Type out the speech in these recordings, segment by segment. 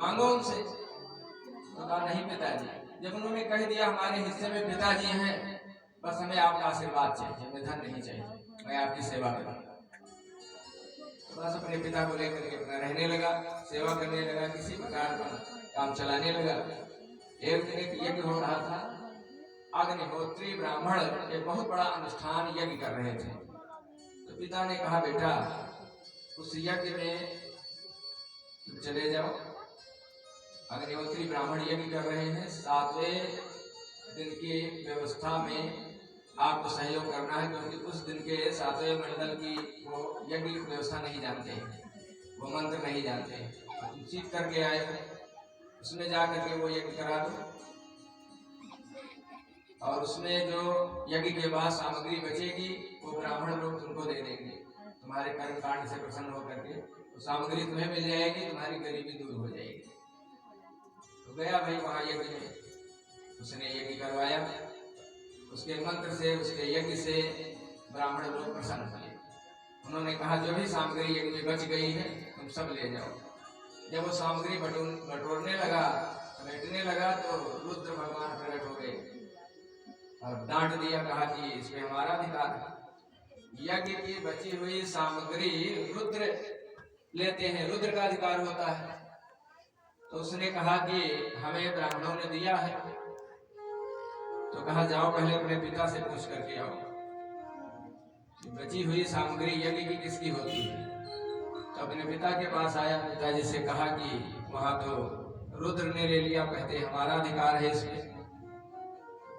मांगो उनसे। तो कहा नहीं पिताजी। जब उन्होंने कह दिया हमारे हिस्से में पिताजी हैं, बस हमें आपका आशीर्वाद चाहिए, हमें धन नहीं चाहिए, मैं आपकी सेवा करूंगा। तो बस अपने पिता को लेकर के अपना रहने लगा, सेवा करने लगा, किसी प्रकार का काम चलाने लगा। एक दिन एक यज्ञ हो रहा था, अग्निहोत्री ब्राह्मण एक बहुत बड़ा अनुष्ठान यज्ञ कर रहे थे। तो पिता ने कहा बेटा उस यज्ञ में तुम चले जाओ, अग्निहोत्री ब्राह्मण यज्ञ कर रहे हैं, 7वें दिन की व्यवस्था में आपको सहयोग करना है, क्योंकि उस दिन के 7वें मंडल की वो यज्ञ की व्यवस्था नहीं जानते हैं, वो मंत्र नहीं जानते हैं। तुम सीख करके आए हो, उसमें जा करके वो यज्ञ करा दो, और उसमें जो यज्ञ के बाद सामग्री बचेगी वो ब्राह्मण लोग तुमको दे देंगे, तुम्हारे कर्म कांड से प्रसन्न होकर के तो सामग्री तुम्हें मिल जाएगी, तुम्हारी गरीबी दूर हो जाएगी। तो गया भाई वहां यज्ञ में, उसने यज्ञ करवाया, उसके मंत्र से, उसके यज्ञ से ब्राह्मण लोग प्रसन्न हुए। उन्होंने कहा जो भी सामग्री यज्ञ में बच गई है तुम सब ले जाओ। जब वो सामग्री बटोरने लगा, समेटने लगा, तो रुद्र भगवान प्रकट हो गए और डांट दिया, कहा कि इसमें हमारा अधिकार है, यज्ञ की बची हुई सामग्री रुद्र लेते हैं, रुद्र का अधिकार होता है। तो उसने कहा कि हमें ब्राह्मणों ने दिया है। तो कहा जाओ पहले अपने पिता से पूछ करके आओ कि बची हुई सामग्री यज्ञ की किसकी होती है। तो अपने पिता के पास आया, पिताजी से कहा कि वहां तो रुद्र ने ले लिया, कहते हमारा अधिकार है इसमें।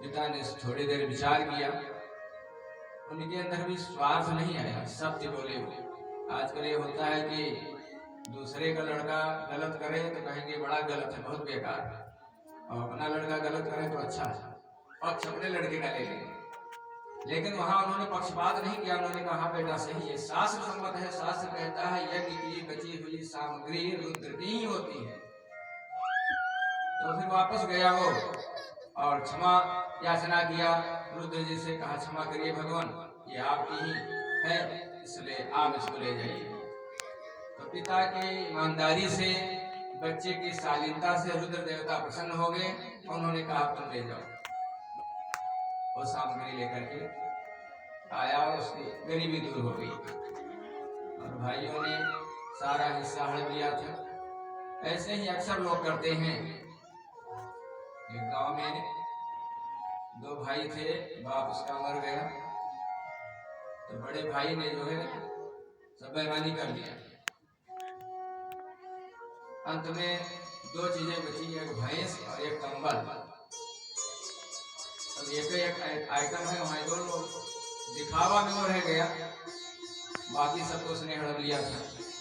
पिता ने थोड़ी देर विचार किया, उनके अंदर भी स्वार्थ नहीं आया, सत्य बोले हुए। आजकल ये होता है कि दूसरे का लड़का गलत करे तो कहेंगे बड़ा गलत है, बहुत बेकार है, और अपना लड़का गलत करे तो अच्छा है, पक्ष अपने लड़के का ले लेंगे। लेकिन वहां उन्होंने पक्षपात नहीं किया, उन्होंने कहा बेटा सही है, शास्त्र सम्मत है, शास्त्र कहता है यज्ञ की बची हुई सामग्री रुद्र की ही होती है। तो फिर वापस गया वो और क्षमा याचना किया, रुद्र जी से कहा क्षमा करिए भगवान, ये आपकी ही है, इसलिए आप इसको ले जाइए। तो पिता की ईमानदारी से, बच्चे की शालीनता से रुद्र देवता प्रसन्न हो गए, उन्होंने कहा तुम ले जाओ। वो सामग्री लेकर के आया और उसकी गरीबी दूर हो गई, और भाइयों ने सारा हिस्सा हड़प लिया था। ऐसे ही अक्सर लोग करते हैं। एक गांव में 2 भाई थे, बाप उसका मर गया, तो बड़े भाई ने जो है सब बेईमानी कर लिया। अंत में 2 चीजें बची, एक भैंस और एक कंबल। अब एक आइटम है, वहां दोनों दिखावा में वो रह गया, बाकी सब तो उसने हड़प लिया था।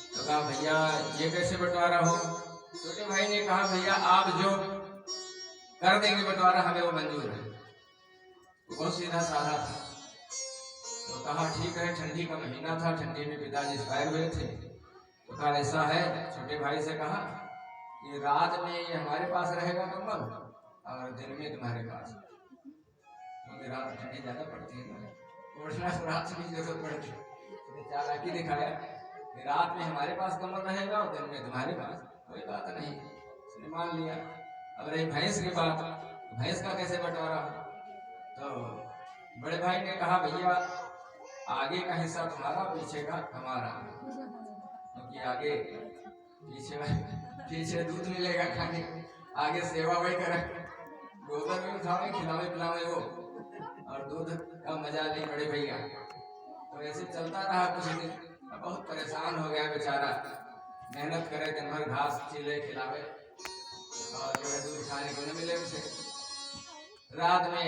तो कहा भैया ये कैसे बंटवारा हो। छोटे भाई ने कहा भैया आप जो कर देंगे बंटवारा हमें वो मंजूर है। वो बहुत सीधा साधा था। तो कहा ठीक है, ठंडी का महीना था, ठंडी में पिताजी एक्सपायर हुए थे। तो कहा ऐसा है, छोटे भाई से कहा ये रात में ये हमारे पास रहेगा कंबल और दिन में तुम्हारे पास, क्योंकि रात ठंडी ज्यादा पड़ती है ना, ओढ़ना तो रात में जरूरत पड़ती है। तो चालाकी दिखाया कि रात में हमारे पास कंबल रहेगा और दिन में तुम्हारे पास, कोई बात नहीं, उसने मान लिया। अब रही भैंस की बात, भैंस का कैसे बंटवारा। तो बड़े भाई ने कहा भैया आगे का हिस्सा तुम्हारा, पीछे का हमारा, क्योंकि आगे पीछे दूध मिलेगा खाने, आगे सेवा वही करे, गोबर भी उठावे, खिलावे पिलावे वो, और दूध का मजा नहीं बड़े भैया। तो ऐसे चलता रहा कुछ दिन, बहुत परेशान हो गया बेचारा, मेहनत करे, दिन भर घास चीले खिलावे और जो है दूध खाने को न मिले उसे। रात में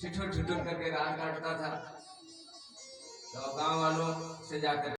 ठिठुर ठिठुर करके रात काटता था। तो गांव वालों से जाकर